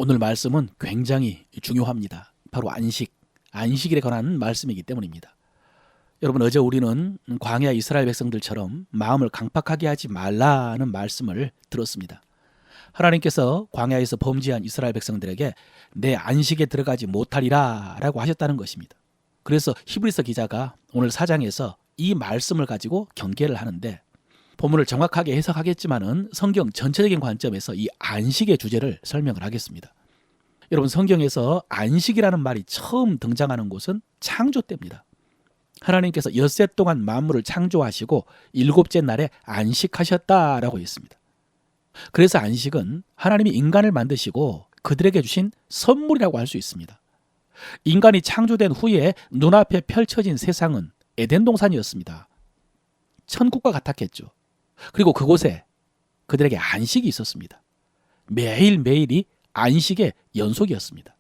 오늘 말씀은 굉장히 중요합니다. 바로 안식일에 관한 말씀이기 때문입니다. 여러분, 어제 우리는 광야 이스라엘 백성들처럼 마음을 강팍하게 하지 말라는 말씀을 들었습니다. 하나님께서 광야에서 범죄한 이스라엘 백성들에게 내 안식에 들어가지 못하리라 라고 하셨다는 것입니다. 그래서 히브리서 기자가 오늘 4장에서 이 말씀을 가지고 경계를 하는데, 본문을 정확하게 해석하겠지만은 성경 전체적인 관점에서 이 안식의 주제를 설명을 하겠습니다. 여러분, 성경에서 안식이라는 말이 처음 등장하는 곳은 창조 때입니다. 하나님께서 엿새 동안 만물을 창조하시고 일곱째 날에 안식하셨다라고 했습니다. 그래서 안식은 하나님이 인간을 만드시고 그들에게 주신 선물이라고 할 수 있습니다. 인간이 창조된 후에 눈앞에 펼쳐진 세상은 에덴 동산이었습니다. 천국과 같았겠죠. 그리고 그곳에 그들에게 안식이 있었습니다. 매일매일이 안식의 연속이었습니다.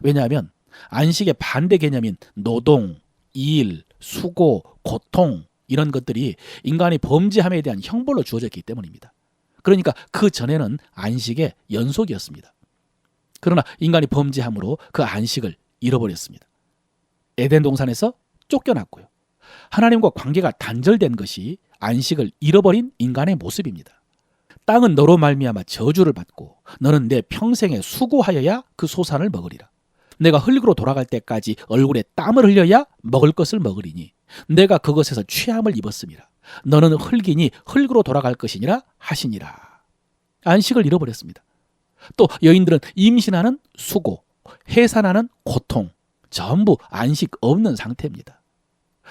왜냐하면 안식의 반대 개념인 노동, 일, 수고, 고통, 이런 것들이 인간이 범죄함에 대한 형벌로 주어졌기 때문입니다. 그러니까 그 전에는 안식의 연속이었습니다. 그러나 인간이 범죄함으로 그 안식을 잃어버렸습니다. 에덴 동산에서 쫓겨났고요. 하나님과 관계가 단절된 것이 안식을 잃어버린 인간의 모습입니다. 땅은 너로 말미암아 저주를 받고 너는 내 평생에 수고하여야 그 소산을 먹으리라. 내가 흙으로 돌아갈 때까지 얼굴에 땀을 흘려야 먹을 것을 먹으리니 내가 그것에서 취함을 입었음이라. 너는 흙이니 흙으로 돌아갈 것이니라 하시니라. 안식을 잃어버렸습니다. 또 여인들은 임신하는 수고, 해산하는 고통, 전부 안식 없는 상태입니다.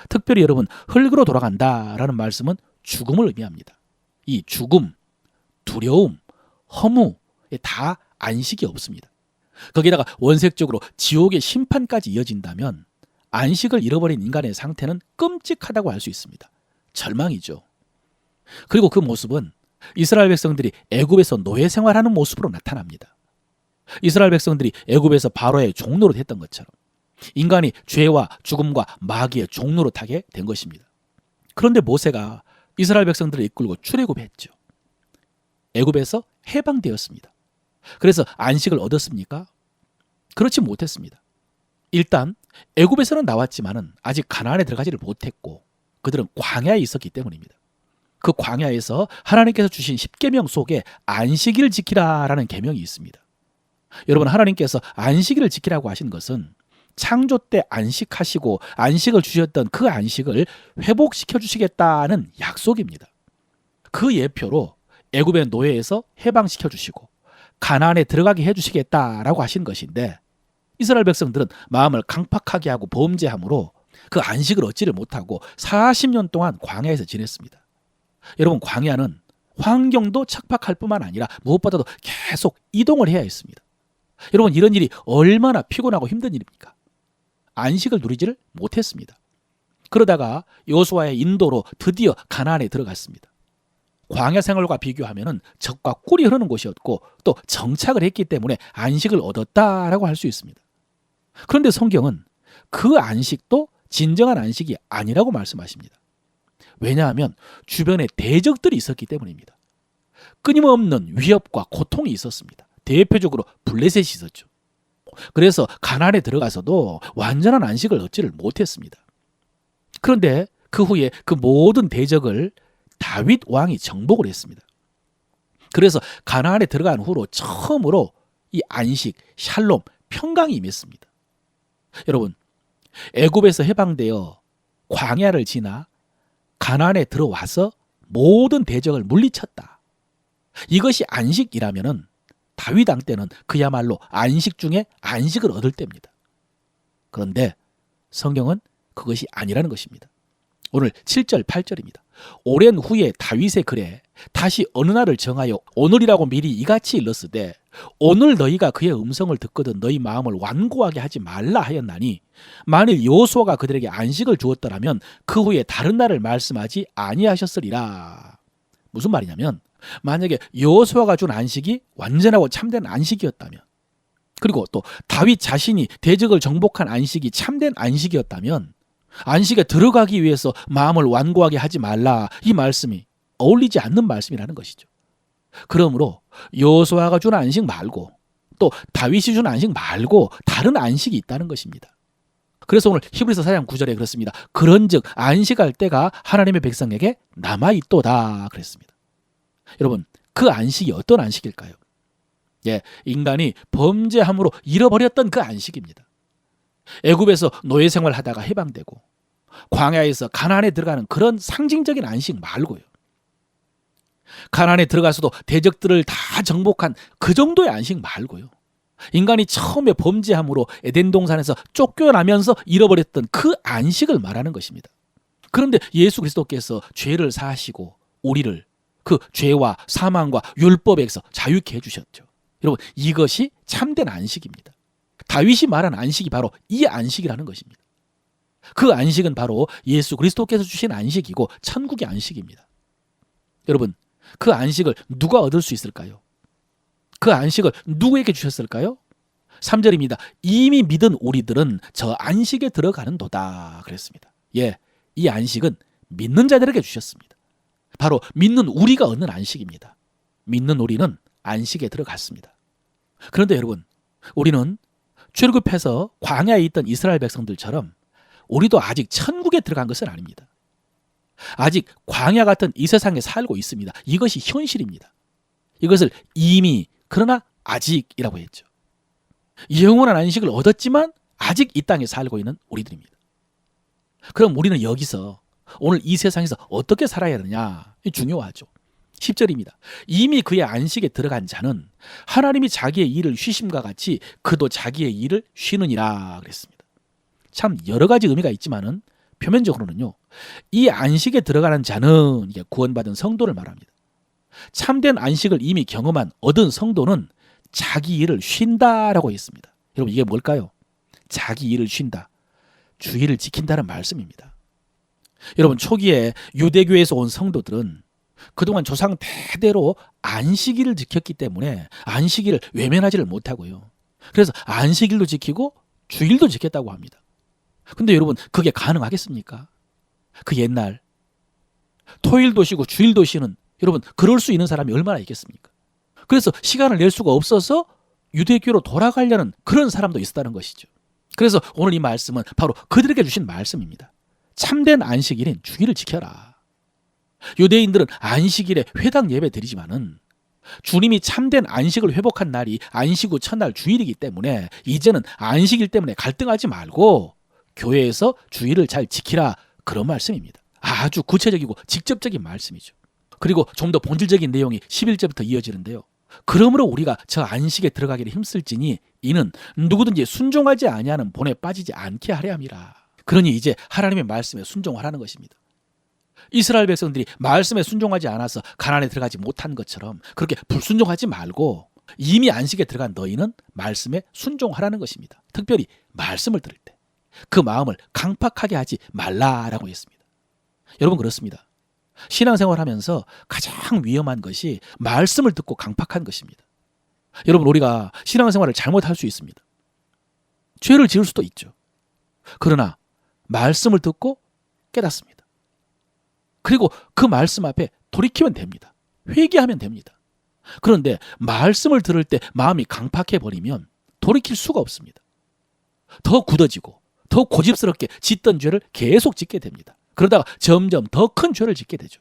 특별히 여러분, 흙으로 돌아간다라는 말씀은 죽음을 의미합니다. 이 죽음, 두려움, 허무에 다 안식이 없습니다. 거기다가 원색적으로 지옥의 심판까지 이어진다면 안식을 잃어버린 인간의 상태는 끔찍하다고 할 수 있습니다. 절망이죠. 그리고 그 모습은 이스라엘 백성들이 애굽에서 노예 생활하는 모습으로 나타납니다. 이스라엘 백성들이 애굽에서 바로의 종노릇 했던 것처럼 인간이 죄와 죽음과 마귀의 종노릇하게 된 것입니다. 그런데 모세가 이스라엘 백성들을 이끌고 출애굽했죠. 애굽에서 해방되었습니다. 그래서 안식을 얻었습니까? 그렇지 못했습니다. 일단 애굽에서는 나왔지만은 아직 가나안에 들어가지를 못했고 그들은 광야에 있었기 때문입니다. 그 광야에서 하나님께서 주신 십계명 속에 안식일을 지키라라는 계명이 있습니다. 여러분, 하나님께서 안식일을 지키라고 하신 것은 창조 때 안식하시고 안식을 주셨던 그 안식을 회복시켜 주시겠다는 약속입니다. 그 예표로 애굽의 노예에서 해방시켜 주시고 가나안에 들어가게 해주시겠다라고 하신 것인데, 이스라엘 백성들은 마음을 강팍하게 하고 범죄함으로 그 안식을 얻지를 못하고 40년 동안 광야에서 지냈습니다. 여러분, 광야는 환경도 척박할 뿐만 아니라 무엇보다도 계속 이동을 해야 했습니다. 여러분, 이런 일이 얼마나 피곤하고 힘든 일입니까? 안식을 누리지를 못했습니다. 그러다가 여호수아의 인도로 드디어 가나안에 들어갔습니다. 광야 생활과 비교하면 적과 꿀이 흐르는 곳이었고 또 정착을 했기 때문에 안식을 얻었다라고 할 수 있습니다. 그런데 성경은 그 안식도 진정한 안식이 아니라고 말씀하십니다. 왜냐하면 주변에 대적들이 있었기 때문입니다. 끊임없는 위협과 고통이 있었습니다. 대표적으로 블레셋이 있었죠. 그래서 가나안에 들어가서도 완전한 안식을 얻지를 못했습니다. 그런데 그 후에 그 모든 대적을 다윗 왕이 정복을 했습니다. 그래서 가나안에 들어간 후로 처음으로 이 안식, 샬롬, 평강이 임했습니다. 여러분, 애굽에서 해방되어 광야를 지나 가나안에 들어와서 모든 대적을 물리쳤다. 이것이 안식이라면은 다윗 왕 때는 그야말로 안식 중에 안식을 얻을 때입니다. 그런데 성경은 그것이 아니라는 것입니다. 오늘 7절, 8절입니다. 오랜 후에 다윗의 글에 다시 어느 날을 정하여 오늘이라고 미리 이같이 일렀으되 오늘 너희가 그의 음성을 듣거든 너희 마음을 완고하게 하지 말라 하였나니 만일 여호수아가 그들에게 안식을 주었더라면 그 후에 다른 날을 말씀하지 아니하셨으리라. 무슨 말이냐면, 만약에 여호수아가 준 안식이 완전하고 참된 안식이었다면, 그리고 또 다윗 자신이 대적을 정복한 안식이 참된 안식이었다면 안식에 들어가기 위해서 마음을 완고하게 하지 말라, 이 말씀이 어울리지 않는 말씀이라는 것이죠. 그러므로 여호수아가 준 안식 말고 또 다윗이 준 안식 말고 다른 안식이 있다는 것입니다. 그래서 오늘 히브리서 4장 9절에 그렇습니다. 그런즉 안식할 때가 하나님의 백성에게 남아있도다 그랬습니다. 여러분, 그 안식이 어떤 안식일까요? 예, 인간이 범죄함으로 잃어버렸던 그 안식입니다. 애굽에서 노예 생활하다가 해방되고 광야에서 가나안에 들어가는 그런 상징적인 안식 말고요. 가나안에 들어가서도 대적들을 다 정복한 그 정도의 안식 말고요. 인간이 처음에 범죄함으로 에덴 동산에서 쫓겨나면서 잃어버렸던 그 안식을 말하는 것입니다. 그런데 예수 그리스도께서 죄를 사하시고 우리를 그 죄와 사망과 율법에서 자유케 해주셨죠. 여러분, 이것이 참된 안식입니다. 다윗이 말한 안식이 바로 이 안식이라는 것입니다. 그 안식은 바로 예수 그리스도께서 주신 안식이고 천국의 안식입니다. 여러분, 그 안식을 누가 얻을 수 있을까요? 그 안식을 누구에게 주셨을까요? 3절입니다. 이미 믿은 우리들은 저 안식에 들어가는도다 그랬습니다. 예, 이 안식은 믿는 자들에게 주셨습니다. 바로 믿는 우리가 얻는 안식입니다. 믿는 우리는 안식에 들어갔습니다. 그런데 여러분, 우리는 출애굽해서 광야에 있던 이스라엘 백성들처럼 우리도 아직 천국에 들어간 것은 아닙니다. 아직 광야 같은 이 세상에 살고 있습니다. 이것이 현실입니다. 이것을 이미 그러나 아직이라고 했죠. 영원한 안식을 얻었지만 아직 이 땅에 살고 있는 우리들입니다. 그럼 우리는 여기서 오늘 이 세상에서 어떻게 살아야 하느냐? 중요하죠. 10절입니다. 이미 그의 안식에 들어간 자는 하나님이 자기의 일을 쉬심과 같이 그도 자기의 일을 쉬느니라 그랬습니다. 참 여러 가지 의미가 있지만은 표면적으로는요, 이 안식에 들어가는 자는 이게 구원받은 성도를 말합니다. 참된 안식을 이미 경험한 얻은 성도는 자기 일을 쉰다라고 했습니다. 여러분, 이게 뭘까요? 자기 일을 쉰다. 주의를 지킨다는 말씀입니다. 여러분, 초기에 유대교에서 온 성도들은 그동안 조상 대대로 안식일을 지켰기 때문에 안식일을 외면하지를 못하고요. 그래서 안식일도 지키고 주일도 지켰다고 합니다. 근데 여러분, 그게 가능하겠습니까? 그 옛날 토일도 쉬고 주일도 쉬는, 여러분, 그럴 수 있는 사람이 얼마나 있겠습니까? 그래서 시간을 낼 수가 없어서 유대교로 돌아가려는 그런 사람도 있었다는 것이죠. 그래서 오늘 이 말씀은 바로 그들에게 주신 말씀입니다. 참된 안식일인 주일을 지켜라. 유대인들은 안식일에 회당 예배 드리지만은 주님이 참된 안식을 회복한 날이 안식 후 첫날 주일이기 때문에 이제는 안식일 때문에 갈등하지 말고 교회에서 주일을 잘 지키라, 그런 말씀입니다. 아주 구체적이고 직접적인 말씀이죠. 그리고 좀 더 본질적인 내용이 11절부터 이어지는데요. 그러므로 우리가 저 안식에 들어가기를 힘쓸지니 이는 누구든지 순종하지 아니하는 본에 빠지지 않게 하려 함이라. 그러니 이제 하나님의 말씀에 순종하라는 것입니다. 이스라엘 백성들이 말씀에 순종하지 않아서 가나안에 들어가지 못한 것처럼 그렇게 불순종하지 말고 이미 안식에 들어간 너희는 말씀에 순종하라는 것입니다. 특별히 말씀을 들을 때 그 마음을 강팍하게 하지 말라라고 했습니다. 여러분, 그렇습니다. 신앙생활하면서 가장 위험한 것이 말씀을 듣고 강팍한 것입니다. 여러분, 우리가 신앙생활을 잘못할 수 있습니다. 죄를 지을 수도 있죠. 그러나 말씀을 듣고 깨닫습니다. 그리고 그 말씀 앞에 돌이키면 됩니다. 회개하면 됩니다. 그런데 말씀을 들을 때 마음이 강팍해 버리면 돌이킬 수가 없습니다. 더 굳어지고 더 고집스럽게 짓던 죄를 계속 짓게 됩니다. 그러다가 점점 더 큰 죄를 짓게 되죠.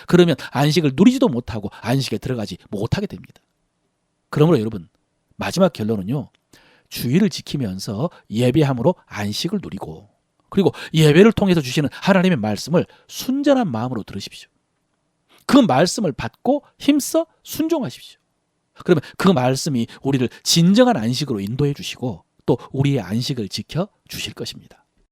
그러면 안식을 누리지도 못하고 안식에 들어가지 못하게 됩니다. 그러므로 여러분, 마지막 결론은요, 주의를 지키면서 예배함으로 안식을 누리고, 그리고 예배를 통해서 주시는 하나님의 말씀을 순전한 마음으로 들으십시오. 그 말씀을 받고 힘써 순종하십시오. 그러면 그 말씀이 우리를 진정한 안식으로 인도해 주시고 또 우리의 안식을 지켜 주실 것입니다.